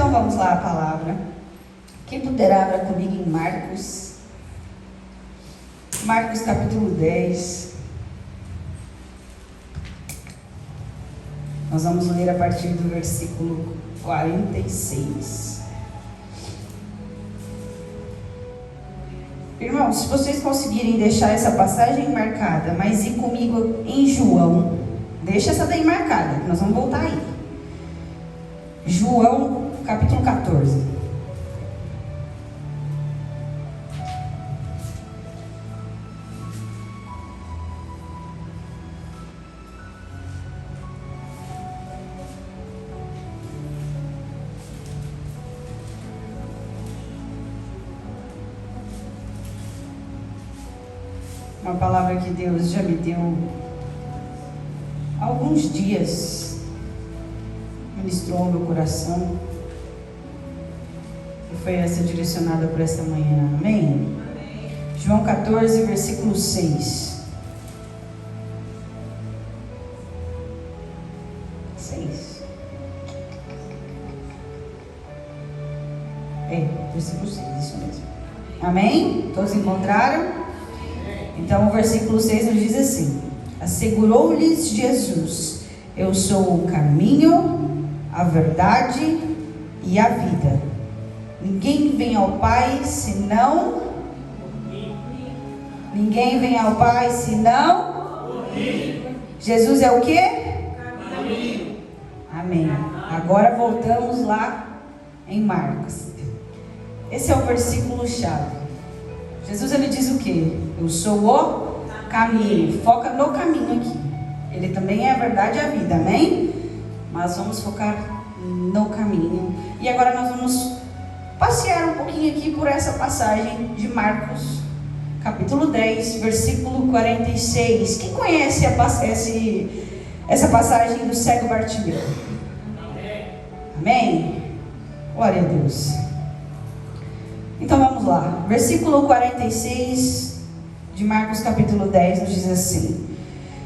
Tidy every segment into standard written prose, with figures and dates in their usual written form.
Então vamos lá a palavra. Quem puder abra comigo em Marcos. Marcos capítulo 10. Nós vamos ler a partir do versículo 46. Irmãos, se vocês conseguirem deixar essa passagem marcada, mas ir comigo em João, deixa essa daí marcada, nós vamos voltar aí. João capítulo 14. Uma palavra que Deus já me deu há alguns dias, ministrou ao meu coração, e foi essa direcionada por esta manhã. Amém? João 14, versículo 6. 6. Versículo 6, isso mesmo. Amém? Todos encontraram? Então o versículo 6 nos diz assim: assegurou-lhes Jesus: eu sou o caminho, a verdade e a vida. Ninguém vem ao Pai senão... Ninguém vem ao Pai senão... Jesus é o quê? Caminho. Amém. Agora voltamos lá em Marcos. Esse é o versículo chave. Jesus, ele diz o quê? Eu sou o caminho. Foca no caminho aqui. Ele também é a verdade e a vida, amém? Mas vamos focar no caminho. E agora nós vamos passear um pouquinho aqui por essa passagem de Marcos, capítulo 10, versículo 46. Quem conhece essa passagem do cego Bartimeu? Amém? Glória a Deus. Então vamos lá, versículo 46 de Marcos capítulo 10 nos diz assim: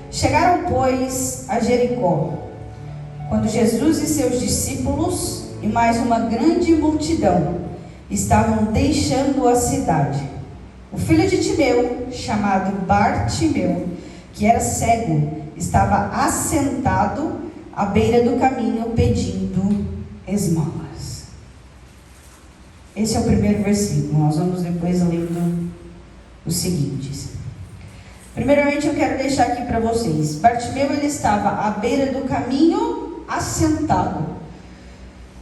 chegaram, pois, a Jericó, quando Jesus e seus discípulos e mais uma grande multidão estavam deixando a cidade. O filho de Timeu, chamado Bartimeu, que era cego, estava assentado à beira do caminho pedindo esmolas. Esse é o primeiro versículo. Nós vamos depois lendo os seguintes. Primeiramente eu quero deixar aqui para vocês. Bartimeu, ele estava à beira do caminho assentado.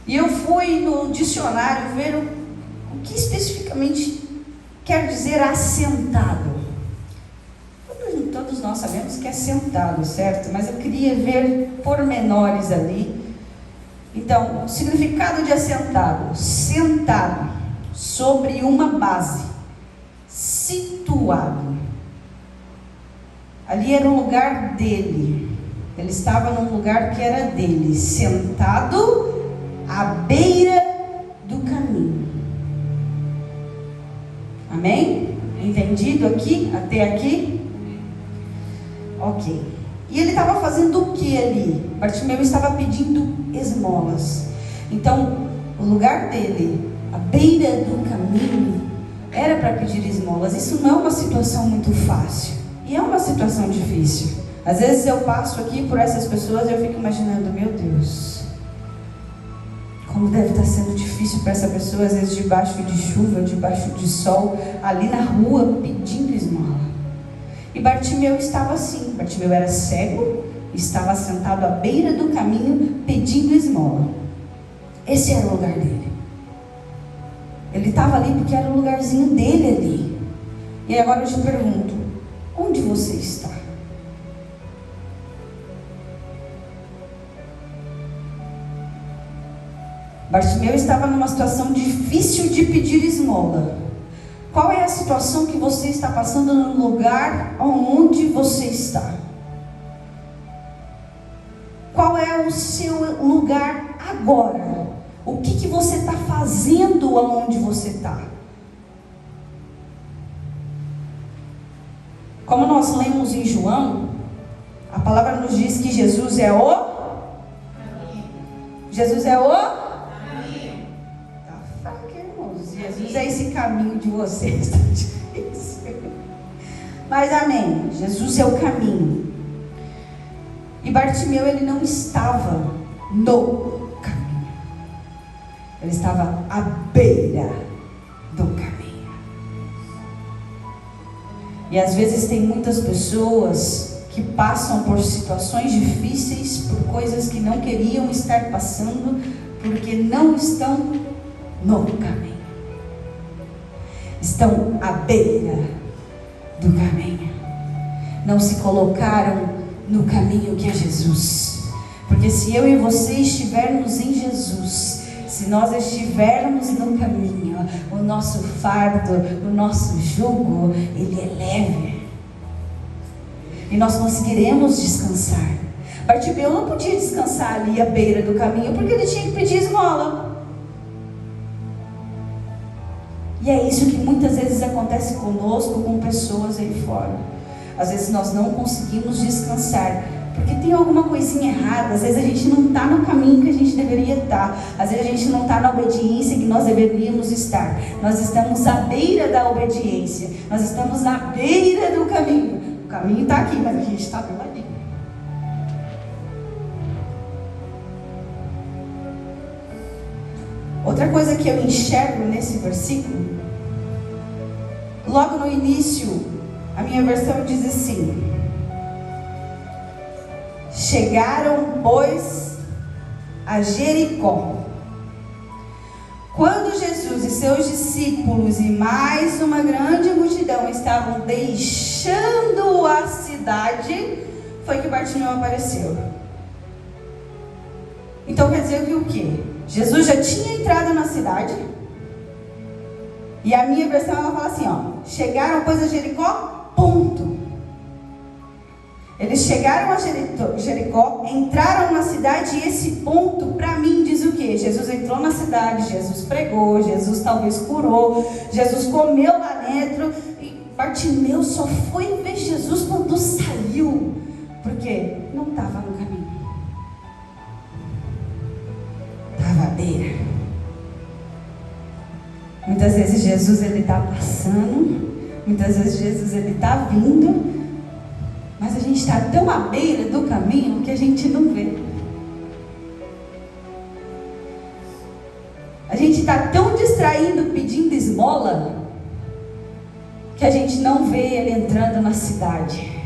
E eu fui no dicionário ver o que especificamente quer dizer assentado. Todos nós sabemos que é sentado, certo? Mas eu queria ver pormenores ali. Então, o significado de assentado: sentado sobre uma base, situado. Ali era o lugar dele. Ele estava num lugar que era dele, sentado à beira do caminho. Amém? Entendido aqui? Até aqui? Ok. E ele estava fazendo o que ali? Bartimeu estava pedindo esmolas. Então, o lugar dele, à beira do caminho, era para pedir esmolas. Isso não é uma situação muito fácil. E é uma situação difícil. Às vezes eu passo aqui por essas pessoas e eu fico imaginando, meu Deus, como deve estar sendo difícil para essa pessoa, às vezes debaixo de chuva, debaixo de sol, ali na rua, pedindo esmola. E Bartimeu estava assim. Bartimeu era cego, estava sentado à beira do caminho pedindo esmola. Esse era o lugar dele. Ele estava ali porque era o lugarzinho dele ali. E agora eu te pergunto, onde você está? Bartimeu estava numa situação difícil de pedir esmola. Qual é a situação que você está passando no lugar onde você está? Qual é o seu lugar agora? O que você está fazendo aonde você está? Como nós lemos em João, a palavra nos diz que Jesus é o caminho. Jesus é o caminho. Jesus, é esse caminho de vocês, tá difícil. Mas amém, Jesus é o caminho. E Bartimeu, ele não estava no caminho, ele estava à beira do caminho. E às vezes tem muitas pessoas que passam por situações difíceis, por coisas que não queriam estar passando, porque não estão no caminho, estão à beira do caminho, não se colocaram no caminho que é Jesus. Porque se eu e você estivermos em Jesus, se nós estivermos no caminho, o nosso fardo, o nosso jugo, ele é leve, e nós conseguiremos descansar. Bartimeu não podia descansar ali à beira do caminho, porque ele tinha que pedir esmola. E é isso que muitas vezes acontece conosco, com pessoas aí fora. Às vezes nós não conseguimos descansar, porque tem alguma coisinha errada. Às vezes a gente não está no caminho que a gente deveria estar. Às vezes a gente não está na obediência que nós deveríamos estar. Nós estamos à beira da obediência. Nós estamos à beira do caminho. O caminho está aqui, mas a gente está do ladinho. Outra coisa que eu enxergo nesse versículo, logo no início, a minha versão diz assim: chegaram, pois, a Jericó. Quando Jesus e seus discípulos e mais uma grande multidão estavam deixando a cidade, foi que Bartimeu apareceu. Então quer dizer que o quê? Jesus já tinha entrado na cidade. E a minha versão, ela fala assim, ó: chegaram, pois, a Jericó, ponto. Eles chegaram a Jericó, entraram na cidade, e esse ponto, para mim, diz o quê? Jesus entrou na cidade, Jesus pregou, Jesus talvez curou, Jesus comeu lá dentro, e Bartimeu só foi ver Jesus quando saiu, porque não estava no caminho, estava à beira. Muitas vezes Jesus, ele está passando, muitas vezes Jesus, ele está vindo, mas a gente está tão à beira do caminho que a gente não vê. A gente está tão distraído pedindo esmola que a gente não vê ele entrando na cidade.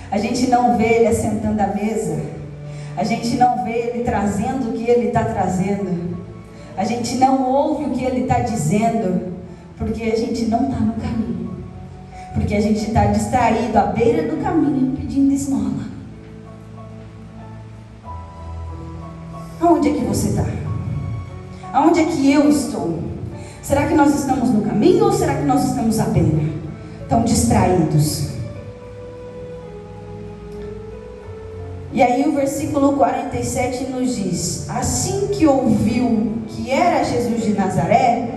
A gente não vê ele assentando à mesa. A gente não vê ele trazendo o que ele está trazendo. A gente não ouve o que ele está dizendo, porque a gente não está no caminho. Porque a gente está distraído à beira do caminho pedindo esmola. Aonde é que você está? Aonde é que eu estou? Será que nós estamos no caminho ou será que nós estamos à beira? Tão distraídos. E aí o versículo 47 nos diz: assim que ouviu que era Jesus de Nazaré,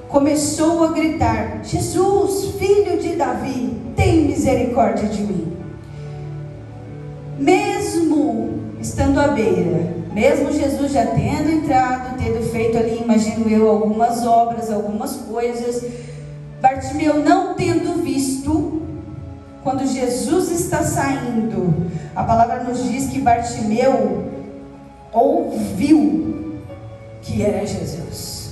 começou a gritar: Jesus, filho de Davi, tem misericórdia de mim. Mesmo estando à beira, mesmo Jesus já tendo entrado, tendo feito ali, imagino eu, algumas obras, algumas coisas, Bartimeu não tendo visto, quando Jesus está saindo, a palavra nos diz que Bartimeu ouviu que era Jesus.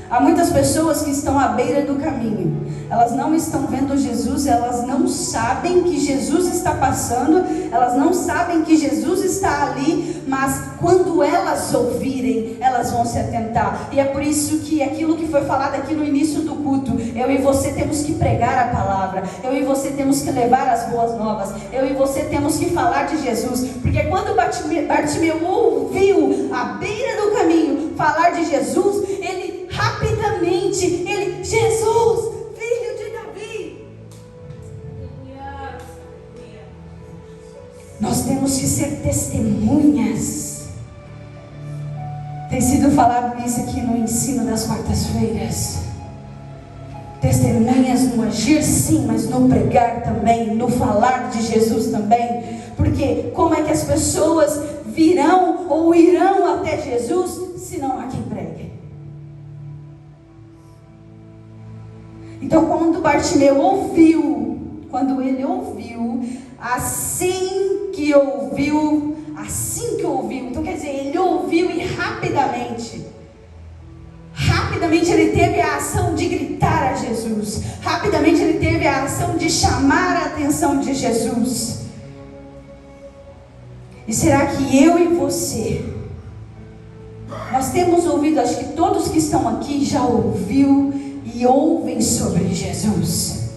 Há muitas pessoas que estão à beira do caminho, elas não estão vendo Jesus, elas não sabem que Jesus está passando, elas não sabem que Jesus está ali, mas quando elas ouvirem, elas vão se atentar. E é por isso que aquilo que foi falado aqui no início do culto, eu e você temos que pregar a palavra, eu e você temos que levar as boas novas, eu e você temos que falar de Jesus, porque quando Bartimeu ouviu à beira do caminho falar de Jesus, ele rapidamente, Jesus, filho de Davi. Nós temos que ser testemunhas. Tem sido falado isso aqui no ensino das quartas-feiras. Testemunhas no agir, sim, mas no pregar também, no falar de Jesus também. Porque como é que as pessoas virão ou irão até Jesus se não há quem pregue? Então quando Bartimeu ouviu, assim que ouviu, então quer dizer, ele ouviu e rapidamente ele teve a ação de gritar a Jesus, rapidamente ele teve a ação de chamar a atenção de Jesus. E será que eu e você, nós temos ouvido, acho que todos que estão aqui já ouviu e ouvem sobre Jesus?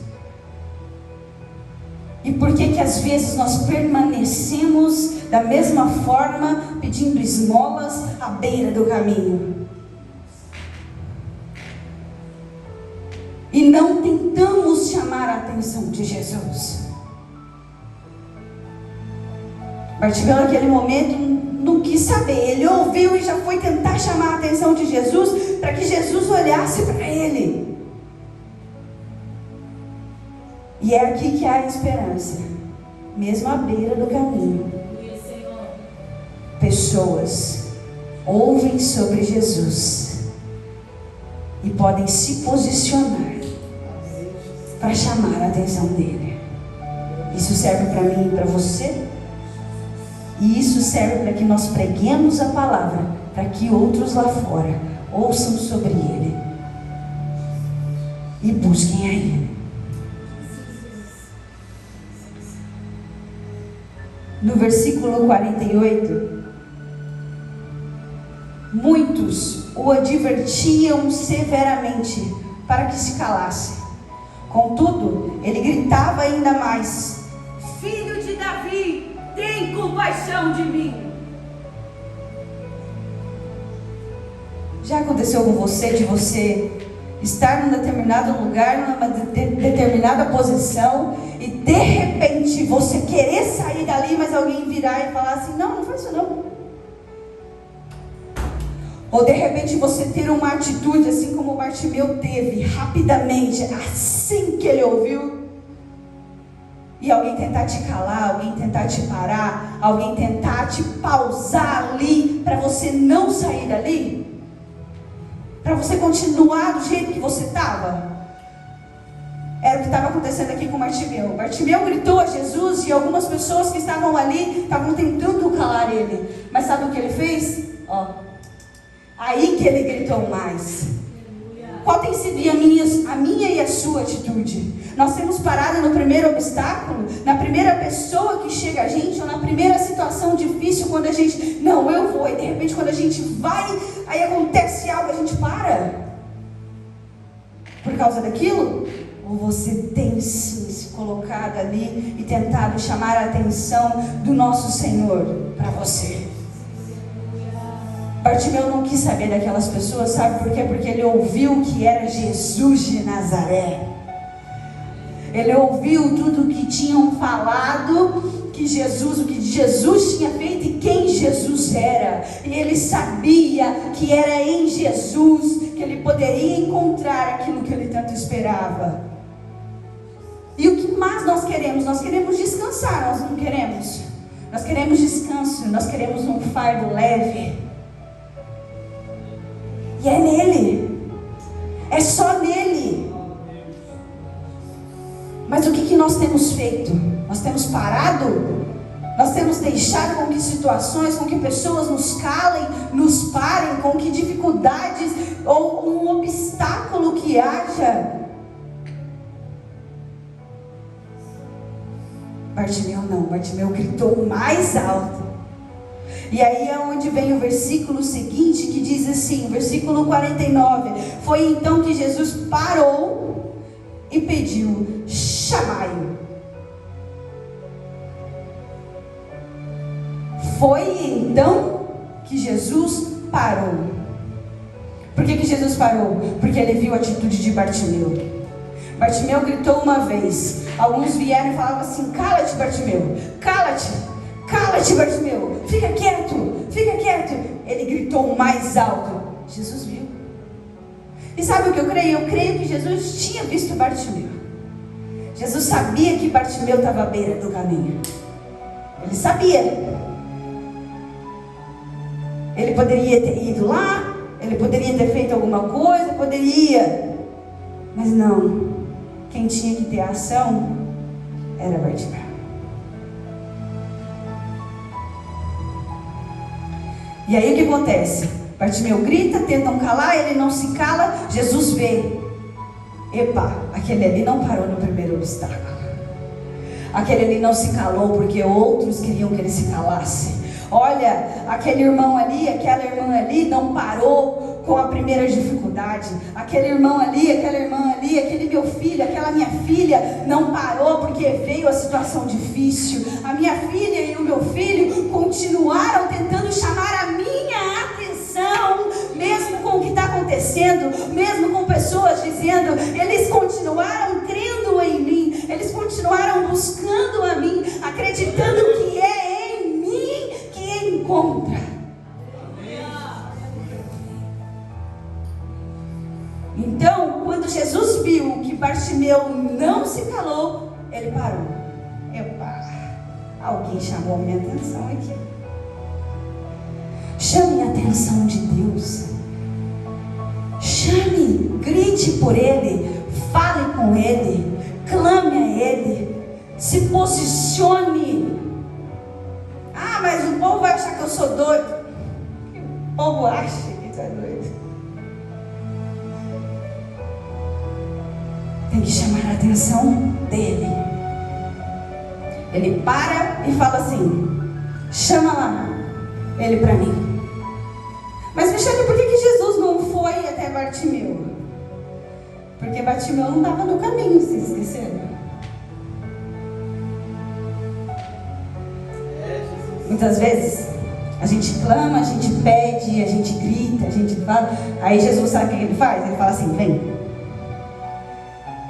E por que que às vezes nós permanecemos da mesma forma, pedindo esmolas à beira do caminho? E não tentamos chamar a atenção de Jesus. Bartimeu naquele momento não quis saber, ele ouviu e já foi tentar chamar a atenção de Jesus, para que Jesus olhasse para ele. E é aqui que há a esperança, mesmo à beira do caminho. Pessoas ouvem sobre Jesus e podem se posicionar para chamar a atenção dele. Isso serve para mim e para você. E isso serve para que nós preguemos a palavra, para que outros lá fora ouçam sobre ele e busquem a ele. No versículo 48, muitos o advertiam severamente para que se calasse. Contudo, ele gritava ainda mais: Filho de Davi, tem compaixão de mim. Já aconteceu com você, de você estar num determinado lugar, numa determinada posição, e de repente você querer sair dali, mas alguém virar e falar assim: não, não faz isso não. Ou de repente você ter uma atitude assim como o Bartimeu teve, rapidamente, assim que ele ouviu, e alguém tentar te calar, alguém tentar te parar, alguém tentar te pausar ali, para você não sair dali, para você continuar do jeito que você estava. Era o que estava acontecendo aqui com Bartimeu. Bartimeu gritou a Jesus e algumas pessoas que estavam ali estavam tentando calar ele. Mas sabe o que ele fez? Aí que ele gritou mais. Qual tem sido a minha e a sua atitude? Nós temos parado no primeiro obstáculo, na primeira pessoa que chega a gente, ou na primeira situação difícil, quando a gente, não, eu vou, e de repente quando a gente vai, aí acontece algo, a gente para. Por causa daquilo? Ou você tem sim se colocado ali e tentado chamar a atenção do nosso Senhor para você? Bartimeu não quis saber daquelas pessoas, sabe por quê? Porque ele ouviu que era Jesus de Nazaré. Ele ouviu tudo o que tinham falado, que Jesus, o que Jesus tinha feito e quem Jesus era. E ele sabia que era em Jesus que ele poderia encontrar aquilo que ele tanto esperava. E o que mais nós queremos? Nós queremos descansar, nós não queremos? Nós queremos descanso, nós queremos um fardo leve. E é nele, é só nele. Mas o que nós temos feito? Nós temos parado? Nós temos deixado com que situações, com que pessoas nos calem, nos parem, com que dificuldades ou um obstáculo que haja? Bartimeu não, Bartimeu gritou mais alto. E aí é onde vem o versículo seguinte, que diz assim, versículo 49. Foi então que Jesus parou e pediu: chamai-o. Foi então que Jesus parou. Por que Jesus parou? Porque ele viu a atitude de Bartimeu. Bartimeu gritou uma vez. Alguns vieram e falavam assim: cala-te, Bartimeu, cala-te. Cala-te, Bartimeu, fica quieto, fica quieto. Ele gritou mais alto. Jesus viu. E sabe o que eu creio? Eu creio que Jesus tinha visto Bartimeu. Jesus sabia que Bartimeu estava à beira do caminho. Ele sabia. Ele poderia ter ido lá, ele poderia ter feito alguma coisa, poderia. Mas não, quem tinha que ter ação era Bartimeu. E aí o que acontece? Bartimeu grita, tentam calar, ele não se cala, Jesus vê. Epa, aquele ali não parou no primeiro obstáculo. Aquele ali não se calou porque outros queriam que ele se calasse. Olha, aquele irmão ali, aquela irmã ali não parou com a primeira dificuldade. Aquele irmão ali, aquela irmã ali, aquele meu filho, aquela minha filha não parou porque veio a situação difícil. A minha filha e o meu filho continuaram tentando chamar a minha atenção, mesmo com o que está acontecendo, mesmo com pessoas dizendo, eles continuaram crendo em mim, eles continuaram buscando a mim, acreditando que é em mim que encontra. Então, quando Jesus viu que Bartimeu não se calou, ele parou. Epa, alguém chamou a minha atenção aqui. Chame a atenção de Deus. Chame, grite por Ele, fale com Ele, clame a Ele, se posicione. Ah, mas o povo vai achar que eu sou doido. O povo acha que tu é doido. Tem que chamar a atenção dele. Ele para e fala assim: chama lá ele para mim. Mas Michele, por que Jesus não foi até Bartimeu? Porque Bartimeu não estava no caminho, vocês esqueceram? Muitas vezes a gente clama, a gente pede, a gente grita, a gente fala. Aí Jesus sabe o que ele faz? Ele fala assim: vem.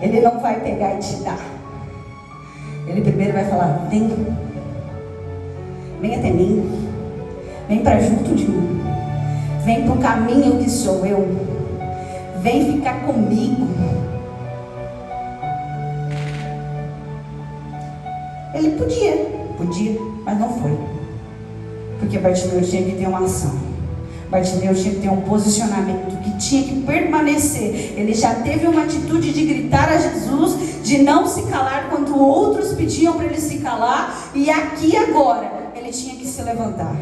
Ele não vai pegar e te dar. Ele primeiro vai falar: vem. Vem até mim. Vem para junto de mim. Vem para o caminho que sou eu. Vem ficar comigo. Ele podia, mas não foi. Porque Bartimeu tinha que ter uma ação. Bartimeu tinha que ter um posicionamento, que tinha que permanecer. Ele já teve uma atitude de gritar a Jesus, de não se calar quando outros pediam para ele se calar. E aqui agora, ele tinha que se levantar.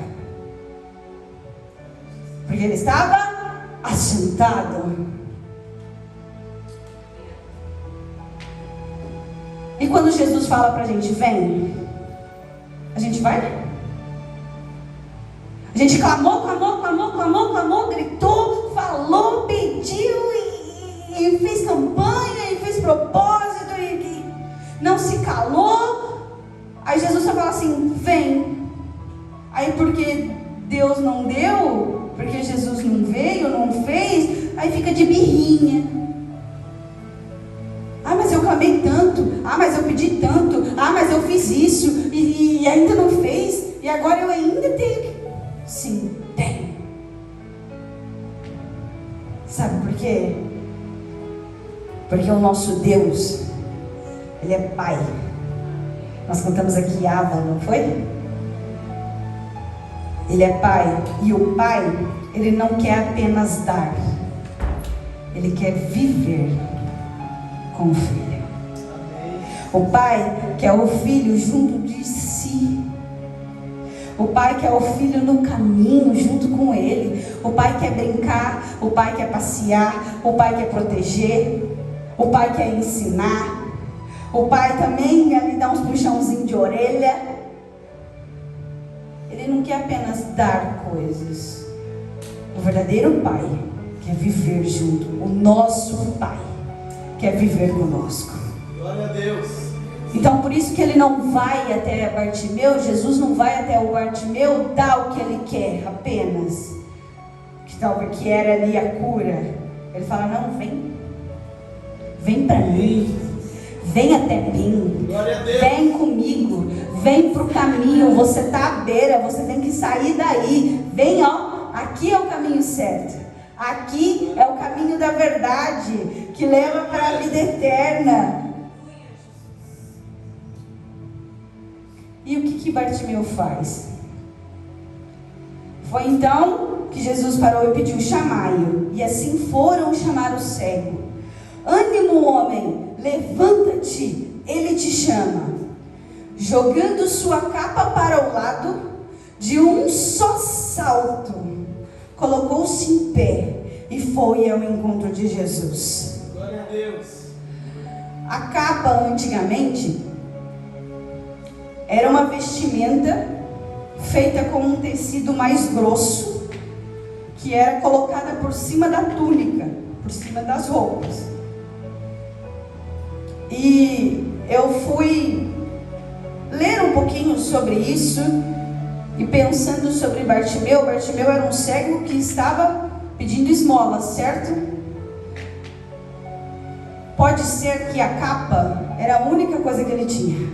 Porque ele estava assentado. E quando Jesus fala para a gente: vem, a gente vai? A gente clamou, gritou, falou, pediu e fez campanha e fez propósito e não se calou. Aí Jesus só fala assim: vem. Aí porque Deus não deu, porque Jesus não veio, não fez, aí fica de birrinha. Ah, mas eu clamei tanto, ah, mas eu pedi tanto, ah, mas eu fiz isso e ainda não fez, e agora eu ainda tenho que... Sim, tem. Sabe por quê? Porque o nosso Deus, Ele é Pai. Nós cantamos aqui Abba, não foi? Ele é Pai. E o Pai, Ele não quer apenas dar, Ele quer viver com o Filho. O Pai quer o Filho junto de si. O Pai quer o Filho no caminho junto com Ele. O Pai quer brincar, o Pai quer passear, o Pai quer proteger, o Pai quer ensinar. O Pai também quer lhe dar uns puxãozinhos de orelha. Ele não quer apenas dar coisas. O verdadeiro Pai quer viver junto. O nosso Pai quer viver conosco. Glória a Deus. Então por isso que ele não vai até Bartimeu. Jesus não vai até o Bartimeu dar o que ele quer apenas, que era ali a cura. Ele fala: não, vem para mim, vem até mim, vem comigo, vem para o caminho. Você está à beira, você tem que sair daí. Vem, ó, aqui é o caminho certo, aqui é o caminho da verdade, que leva para a vida eterna. E o que Bartimeu faz? Foi então que Jesus parou e pediu: chamai-o. E assim foram chamar o cego. ânimo, homem, levanta-te, ele te chama. Jogando sua capa para o lado, de um só salto, colocou-se em pé e foi ao encontro de Jesus. Glória a Deus. A capa, antigamente, era uma vestimenta feita com um tecido mais grosso, que era colocada por cima da túnica, por cima das roupas. E eu fui ler um pouquinho sobre isso, e pensando sobre Bartimeu. Bartimeu era um cego que estava pedindo esmolas, certo? Pode ser que a capa era a única coisa que ele tinha.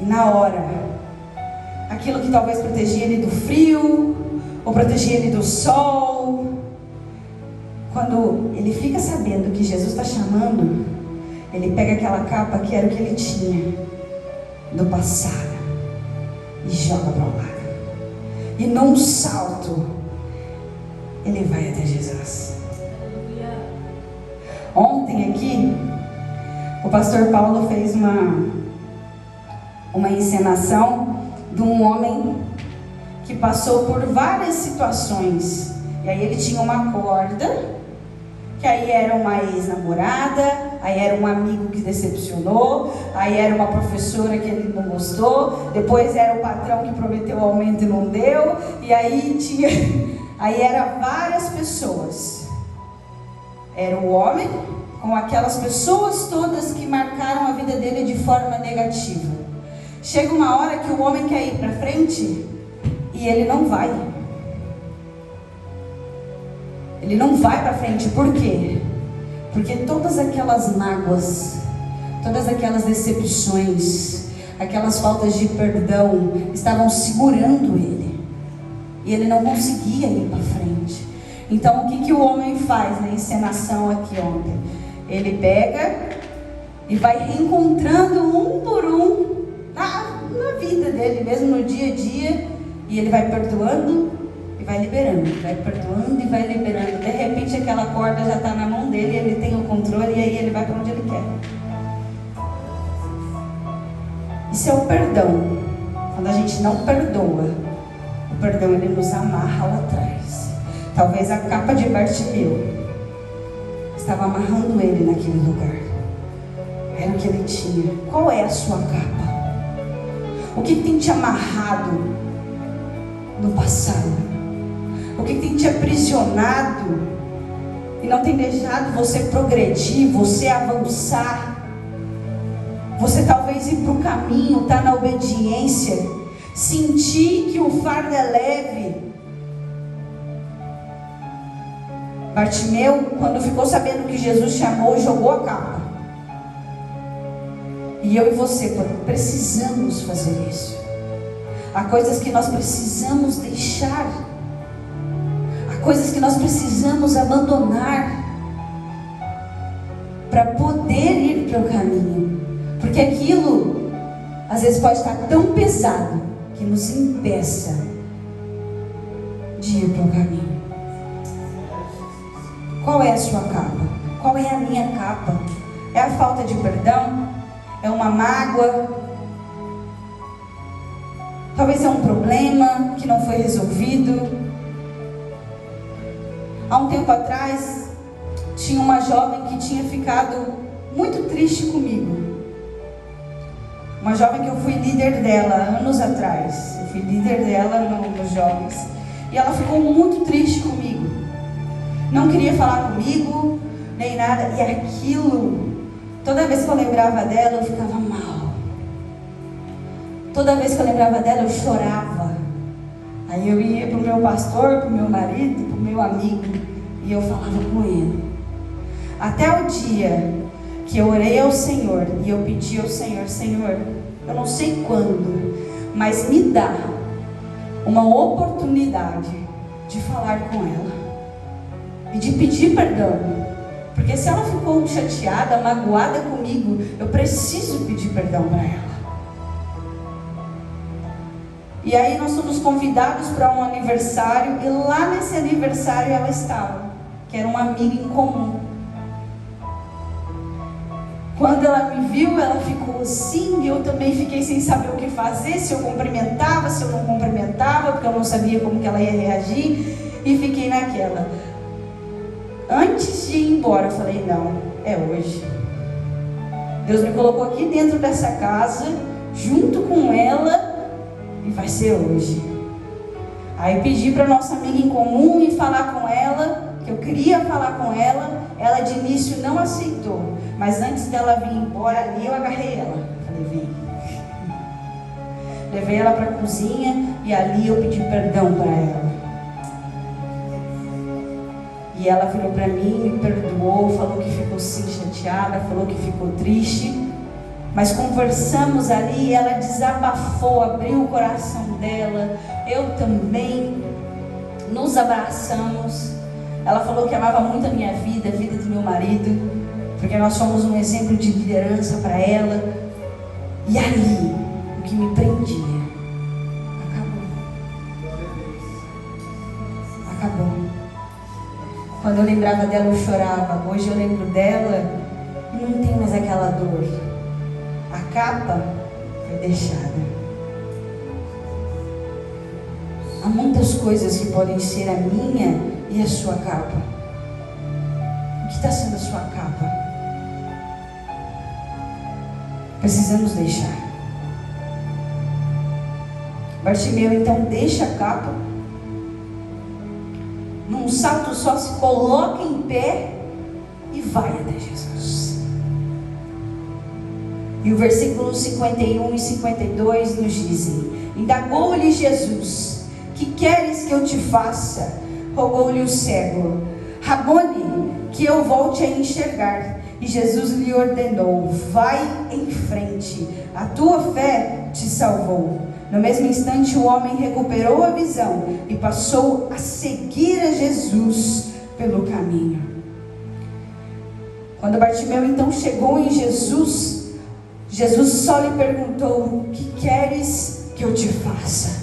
E na hora, aquilo que talvez protegia ele do frio, ou protegia ele do sol, quando ele fica sabendo que Jesus está chamando, ele pega aquela capa que era o que ele tinha do passado e joga para o lado. E num salto, ele vai até Jesus. Ontem aqui, o pastor Paulo fez uma encenação de um homem que passou por várias situações. E aí ele tinha uma corda, que aí era uma ex-namorada, aí era um amigo que decepcionou, aí era uma professora que ele não gostou, depois era o patrão que prometeu aumento e não deu, e aí tinha, aí era várias pessoas. Era o homem com aquelas pessoas todas que marcaram a vida dele de forma negativa. Chega uma hora que o homem quer ir para frente e ele não vai. Ele não vai para frente. Por quê? Porque todas aquelas mágoas, todas aquelas decepções, aquelas faltas de perdão estavam segurando ele. E ele não conseguia ir para frente. Então o que o homem faz na encenação aqui ontem? Ele pega e vai reencontrando um por um na vida dele, mesmo no dia a dia. E ele vai perdoando e vai liberando, vai perdoando e vai liberando. De repente aquela corda já está na mão dele, ele tem o controle e aí ele vai para onde ele quer. Isso é o perdão. Quando a gente não perdoa, o perdão ele nos amarra lá atrás. Talvez a capa de Bartimeu estava amarrando ele naquele lugar. Era o que ele tinha. Qual é a sua capa? O que tem te amarrado no passado? O que tem te aprisionado e não tem deixado você progredir, você avançar? Você talvez ir para o caminho, estar na obediência, sentir que o fardo é leve. Bartimeu, quando ficou sabendo que Jesus chamou, jogou a capa. E eu e você precisamos fazer isso. Há coisas que nós precisamos deixar. Há coisas que nós precisamos abandonar para poder ir para o caminho. Porque aquilo, às vezes, pode estar tão pesado que nos impeça de ir para o caminho. Qual é a sua capa? Qual é a minha capa? É a falta de perdão? É uma mágoa? Talvez é um problema que não foi resolvido. Há um tempo atrás, tinha uma jovem que tinha ficado muito triste comigo. Uma jovem que eu fui líder dela anos atrás. Eu fui líder dela nos jovens. E ela ficou muito triste comigo. Não queria falar comigo, nem nada. E aquilo, toda vez que eu lembrava dela, eu ficava mal. Toda vez que eu lembrava dela, eu chorava. Aí eu ia para o meu pastor, para o meu marido, para o meu amigo, e eu falava com ele. Até o dia que eu orei ao Senhor, e eu pedi ao Senhor: Senhor, eu não sei quando, mas me dá uma oportunidade de falar com ela. E de pedir perdão. Porque se ela ficou chateada, magoada comigo, eu preciso pedir perdão para ela. E aí nós fomos convidados para um aniversário. E lá nesse aniversário ela estava. que era uma amiga em comum. Quando ela me viu, ela ficou assim, e eu também fiquei sem saber o que fazer, se eu cumprimentava, se eu não cumprimentava, porque eu não sabia como que ela ia reagir, e fiquei naquela. Antes de ir embora, eu falei, não, é hoje. Deus me colocou aqui dentro dessa casa, junto com ela, e vai ser hoje. Aí pedi para nossa amiga em comum ir falar com ela, que eu queria falar com ela. Ela de início não aceitou, mas antes dela vir embora ali, eu agarrei ela. Falei, vem. Levei ela para a cozinha e ali eu pedi perdão para ela. E ela virou para mim, me perdoou, falou que ficou sim chateada, falou que ficou triste. Mas conversamos ali, ela desabafou, abriu o coração dela. Eu também, nos abraçamos. Ela falou que amava muito a minha vida, a vida do meu marido, porque nós somos um exemplo de liderança para ela. E ali, o que me prendia, acabou. Quando eu lembrava dela, eu chorava. Hoje eu lembro dela e não tem mais aquela dor. A capa foi deixada. Há muitas coisas que podem ser a minha e a sua capa. O que está sendo a sua capa? Precisamos deixar. Bartimeu então deixa a capa, num salto só se coloca em pé e vai até Jesus. E o versículo 51 e 52 nos dizem: indagou-lhe Jesus: que queres que eu te faça? Rogou-lhe o cego: Rabone, que eu volte a enxergar. E Jesus lhe ordenou: vai em frente, a tua fé te salvou. No mesmo instante o homem recuperou a visão e passou a seguir a Jesus pelo caminho. Quando Bartimeu então chegou em Jesus, Jesus só lhe perguntou: o que queres que eu te faça?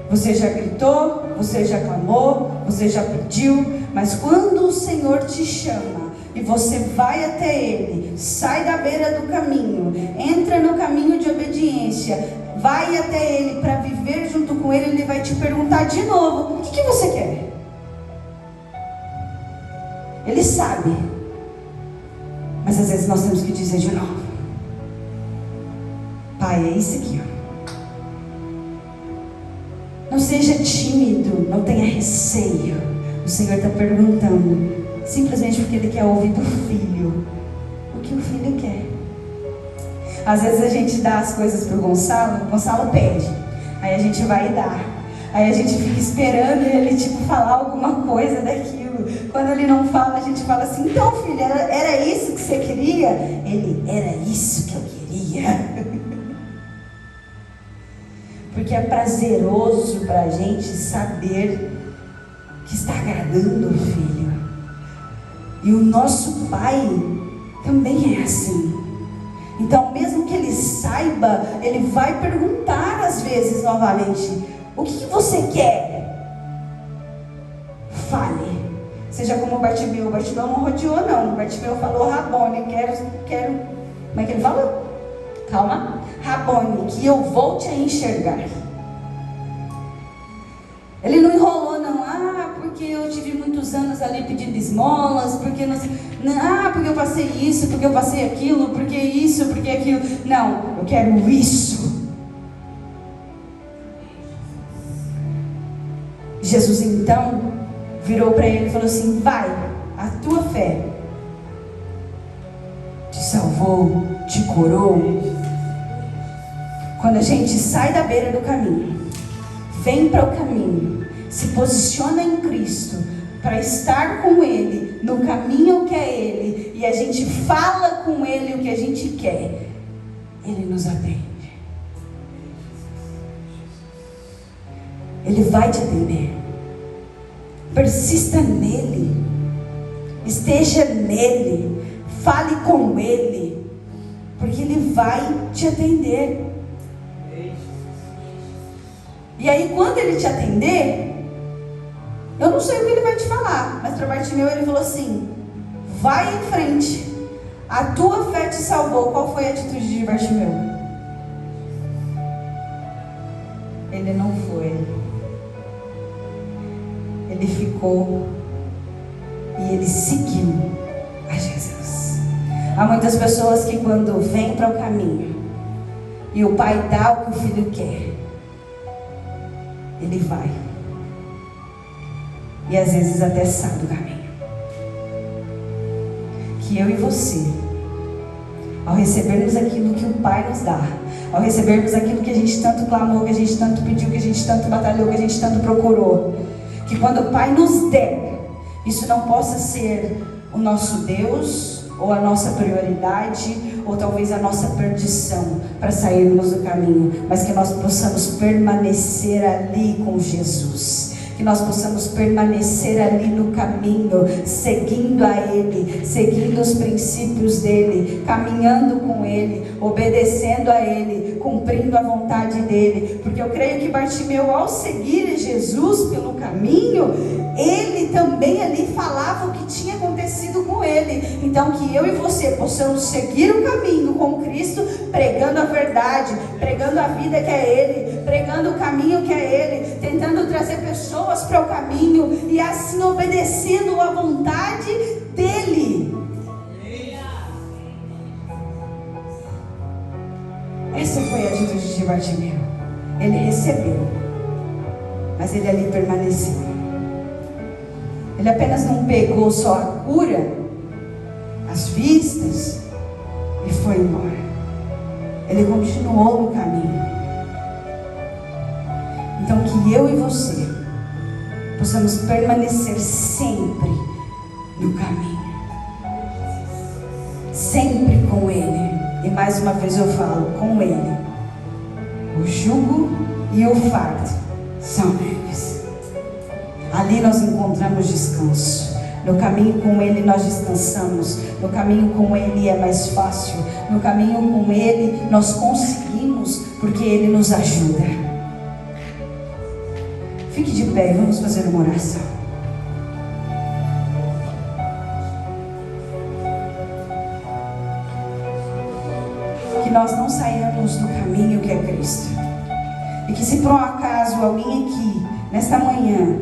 Você já gritou, você já clamou, você já pediu, mas quando o Senhor te chama e você vai até Ele, sai da beira do caminho, entra no caminho de obediência, vai até Ele para viver junto com Ele, Ele vai te perguntar de novo: o que você quer? Ele sabe, mas às vezes nós temos que dizer de novo: Pai, é isso aqui, ó. Não seja tímido, não tenha receio. O Senhor está perguntando, simplesmente porque Ele quer ouvir do filho o que o filho quer. Às vezes a gente dá as coisas para o Gonçalo pede, aí a gente vai dar, aí a gente fica esperando ele falar alguma coisa daquilo. Quando ele não fala, a gente fala assim: então filho, era isso que você queria? Ele: era isso que eu queria. Porque é prazeroso para a gente saber que está agradando o filho. E o nosso Pai também é assim. Então, mesmo que ele saiba, ele vai perguntar às vezes novamente: o que você quer? Fale. Seja como Bartimeu. Bartimeu não rodeou, não. Bartimeu falou: Rabone, quero. Como é que ele falou? Calma. Rabone, que eu volte a enxergar. Ele não enrolou, não. Porque eu tive muitos anos ali pedindo esmolas, porque não sei. Porque eu passei isso, porque eu passei aquilo, porque isso, porque aquilo. Não, eu quero isso. Jesus então virou para ele e falou assim: vai, a tua fé te salvou, te curou. Quando a gente sai da beira do caminho, vem para o caminho, se posiciona em Cristo para estar com Ele, no caminho que é Ele, e a gente fala com Ele o que a gente quer, Ele nos atende. Ele vai te atender. Persista nele, esteja nele, fale com Ele, porque Ele vai te atender. E aí quando Ele te atender, Eu não sei o que ele vai te falar, mas para Bartimeu ele falou assim: vai em frente, a tua fé te salvou. Qual foi a atitude de Bartimeu? Ele não foi. Ele ficou e ele seguiu a Jesus. Há muitas pessoas que quando vêm para o caminho e o pai dá o que o filho quer, ele vai. E às vezes até sai do caminho. Que eu e você, ao recebermos aquilo que o Pai nos dá, ao recebermos aquilo que a gente tanto clamou, que a gente tanto pediu, que a gente tanto batalhou, que a gente tanto procurou, que quando o Pai nos der, isso não possa ser o nosso Deus, ou a nossa prioridade, ou talvez a nossa perdição para sairmos do caminho, mas que nós possamos permanecer ali com Jesus. Que nós possamos permanecer ali no caminho, seguindo a Ele, seguindo os princípios dEle, caminhando com Ele, obedecendo a Ele, cumprindo a vontade dEle. Porque eu creio que Bartimeu, ao seguir Jesus pelo caminho, ele também ali falava o que tinha acontecido com ele. Então que eu e você possamos seguir o caminho com Cristo, pregando a verdade, pregando a vida que é Ele, pregando o caminho que é Ele, tentando trazer pessoas para o caminho e assim obedecendo a vontade dEle. Essa foi a atitude de Bartimeu. Ele recebeu, mas ele ali permaneceu. Ele apenas não pegou só a cura, as vistas e foi embora. Ele continuou no caminho. Então que eu e você possamos permanecer sempre no caminho, sempre com Ele. E mais uma vez eu falo, com Ele. O jugo e o fardo são leves. Ali nós encontramos descanso. No caminho com Ele nós descansamos. No caminho com Ele é mais fácil. No caminho com Ele nós conseguimos, porque Ele nos ajuda. Fique de pé e vamos fazer uma oração. Que nós não saiamos do caminho que é Cristo. E que se por um acaso alguém aqui, nesta manhã,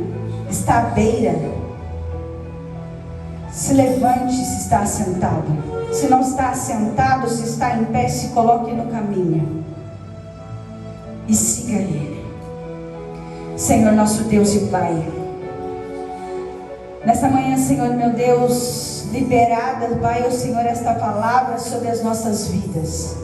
está à beira, se levante se está assentado. Se não está assentado, se está em pé, se coloque no caminho e siga Ele. Senhor nosso Deus e Pai, nesta manhã, Senhor meu Deus, liberada, Pai, ó Senhor, esta palavra sobre as nossas vidas.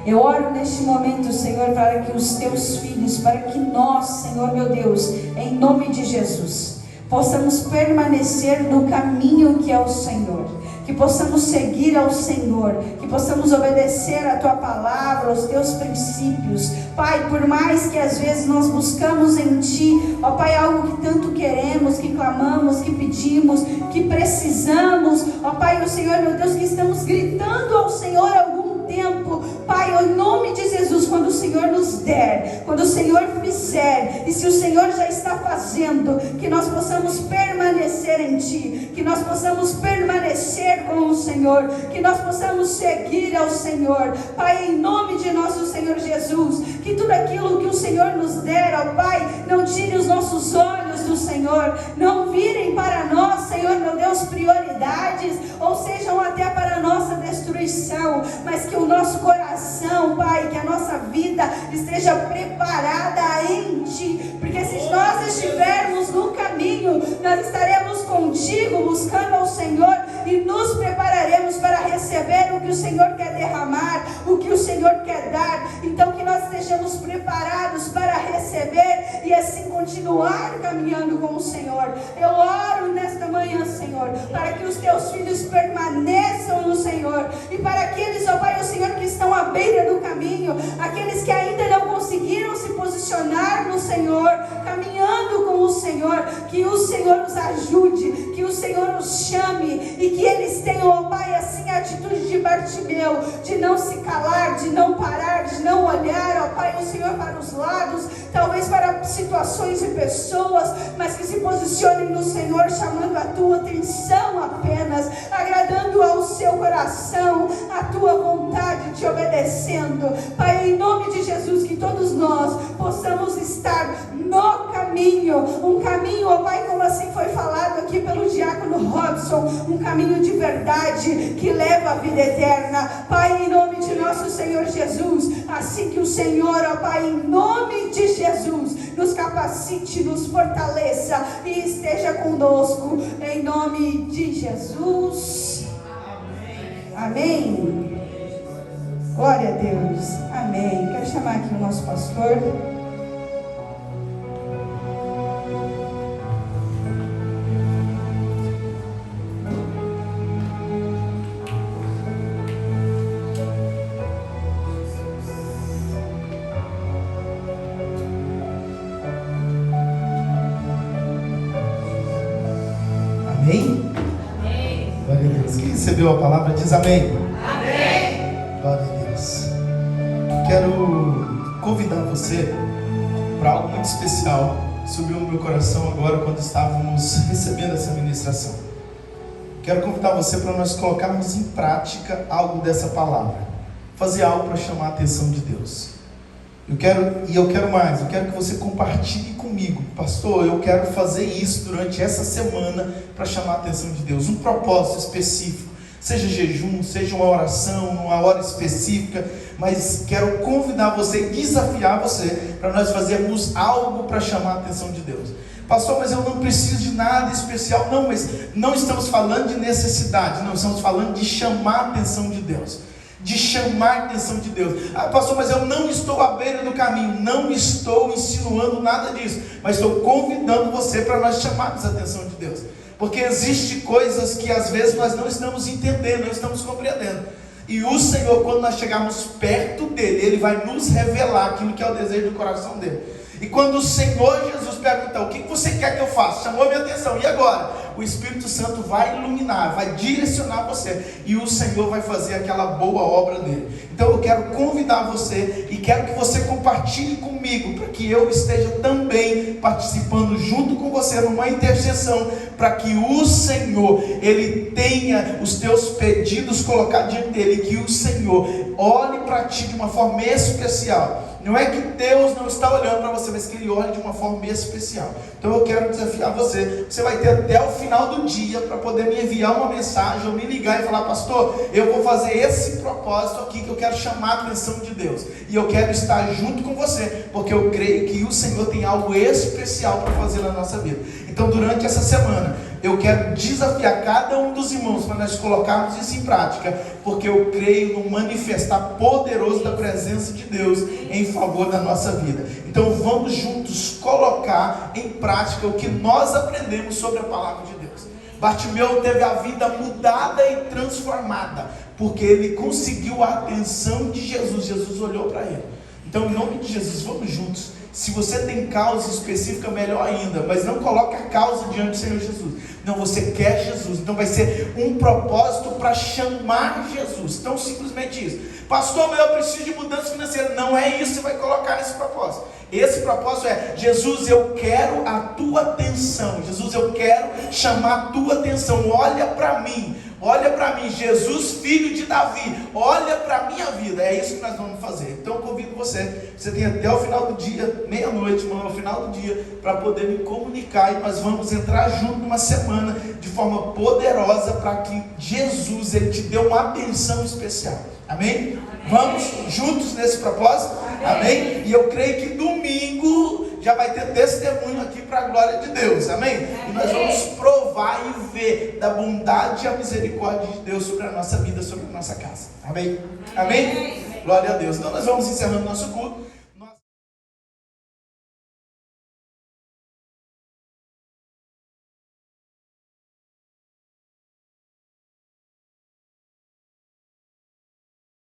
Eu oro neste momento, Senhor, para que os teus filhos, para que nós, Senhor meu Deus, em nome de Jesus, possamos permanecer no caminho que é o Senhor, que possamos seguir ao Senhor, que possamos obedecer a Tua palavra, aos Teus princípios. Pai, por mais que às vezes nós buscamos em Ti, ó Pai, algo que tanto queremos, que clamamos, que pedimos, que precisamos, ó Pai, o Senhor meu Deus, que estamos gritando ao Senhor algum tempo, Pai, em nome de Jesus, quando o Senhor nos der, quando o Senhor fizer, e se o Senhor já está fazendo, que nós possamos permanecer em Ti, que nós possamos permanecer com o Senhor, que nós possamos seguir ao Senhor, Pai, em nome de nosso Senhor Jesus, que tudo aquilo que o Senhor nos der, ó Pai, não tire os nossos olhos do Senhor, não virem para nós, Senhor meu Deus, prioridades, ou sejam até para a nossa destruição, mas que o nosso coração, Pai, que a nossa vida esteja preparada em Ti, porque se nós estivermos no caminho, nós estaremos contigo, buscando ao Senhor, e nos prepararemos para receber o que o Senhor quer derramar, o que o Senhor quer dar. Então que nós estejamos preparados para receber e assim continuar caminhando com o Senhor. Eu oro nesta manhã, Senhor, para que os teus filhos permaneçam no Senhor, e para aqueles, ó Pai, o Senhor, que estão à beira do caminho, aqueles que ainda não conseguiram se posicionar no Senhor, caminhando com o Senhor, que o Senhor nos ajude, que o Senhor os chame e que eles tenham, ó Pai, assim a atitude de Bartimeu, de não se calar, de não parar, de não olhar, ó Pai, o Senhor para os lados, talvez para situações e pessoas, mas que se posicionem no Senhor, chamando a tua atenção apenas, agradando ao seu coração, a tua vontade, te obedecendo. Pai, em nome de Jesus, que todos nós possamos estar no caminho, um caminho, ó Pai, como assim foi falado aqui pelo diácono Robson, um caminho de verdade que leva à vida eterna. Pai, em nome de nosso Senhor Jesus, assim que o Senhor, ó Pai, em nome de Jesus, nos capacite, nos fortaleça e esteja conosco, em nome de Jesus. Amém. Glória a Deus. Amém. Quero chamar aqui o nosso pastor. Amém? Amém. Glória a Deus. Quem recebeu a palavra diz amém. Amém. Glória a Deus. Quero convidar você para algo muito especial. Subiu no meu coração agora quando estávamos recebendo essa ministração. Quero convidar você para nós colocarmos em prática algo dessa palavra. Fazer algo para chamar a atenção de Deus. Eu quero mais, eu quero que você compartilhe comigo, pastor, eu quero fazer isso durante essa semana para chamar a atenção de Deus, um propósito específico, seja jejum, seja uma oração, uma hora específica, mas quero convidar você e desafiar você para nós fazermos algo para chamar a atenção de Deus. Pastor, mas eu não preciso de nada especial. Não, mas não estamos falando de necessidade, não, estamos falando de chamar a atenção de Deus. De chamar a atenção de Deus. Ah, pastor, mas eu não estou à beira do caminho. Não estou insinuando nada disso, mas estou convidando você para nós chamarmos a atenção de Deus. Porque existem coisas que às vezes nós não estamos entendendo, não estamos compreendendo. E o Senhor, quando nós chegarmos perto dele, Ele vai nos revelar aquilo que é o desejo do coração dele. E quando o Senhor Jesus pergunta, o que você quer que eu faça? Chamou minha atenção, e agora? O Espírito Santo vai iluminar, vai direcionar você, e o Senhor vai fazer aquela boa obra nele. Então eu quero convidar você, e quero que você compartilhe comigo, para que eu esteja também participando junto com você, numa intercessão, para que o Senhor, Ele tenha os teus pedidos colocados diante dele, que o Senhor olhe para ti de uma forma especial. Não é que Deus não está olhando para você, mas que Ele olha de uma forma especial. Então eu quero desafiar você. Você vai ter até o final do dia para poder me enviar uma mensagem, ou me ligar e falar, pastor, eu vou fazer esse propósito aqui, que eu quero chamar a atenção de Deus. E eu quero estar junto com você, porque eu creio que o Senhor tem algo especial para fazer na nossa vida. Então durante essa semana, eu quero desafiar cada um dos irmãos para nós colocarmos isso em prática, porque eu creio no manifestar poderoso da presença de Deus em favor da nossa vida. Então vamos juntos colocar em prática o que nós aprendemos sobre a palavra de Deus. Bartimeu teve a vida mudada e transformada, porque ele conseguiu a atenção de Jesus. Jesus olhou para ele. Então, em nome de Jesus, vamos juntos. Se você tem causa específica, melhor ainda, mas não coloque a causa diante do Senhor Jesus. Não, você quer Jesus, então vai ser um propósito para chamar Jesus. Então, simplesmente isso. Pastor, mas eu preciso de mudança financeira. Não é isso que você vai colocar nesse propósito. Esse propósito é, Jesus, eu quero a tua atenção. Jesus, eu quero chamar a tua atenção. Olha para mim. Olha para mim, Jesus, filho de Davi, olha para a minha vida. É isso que nós vamos fazer. Então eu convido você tem até o final do dia, meia-noite, ao final do dia, para poder me comunicar, e nós vamos entrar junto numa semana de forma poderosa, para que Jesus, Ele te dê uma atenção especial. Amém? Vamos juntos nesse propósito? Amém? E eu creio que domingo já vai ter testemunho aqui para a glória de Deus. Amém? E nós vamos provar e ver da bondade e a misericórdia de Deus sobre a nossa vida, sobre a nossa casa. Amém? Amém? Glória a Deus. Então nós vamos encerrando nosso culto.